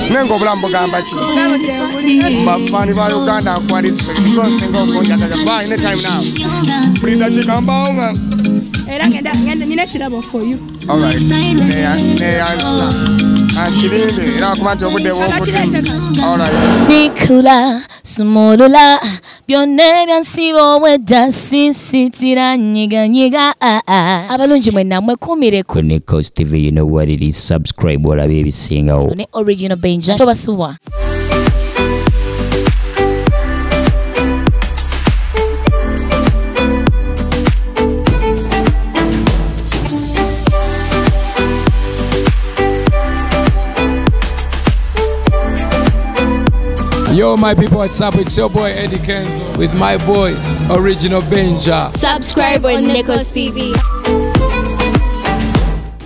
Nengo bulambo gamba chi. Mafani ba Uganda kwa respect. Because singo konja ba anytime now. Brinda chikamba unga. Era ngenda nina chirabo for you. All right. Akilinde era kumanti obude wobude. All right. Tikula sumulula byonne byansibo wedda sisitira nyiga abalungi mwenna mwekumire ku Nikos TV. You know what it is. Subscribe olabe ebisingawo ne Original Benja tobasuwa. Yo, my people, what's up? It's your boy Eddie Kenzo with my boy Original Benja. Subscribe on Nikos TV.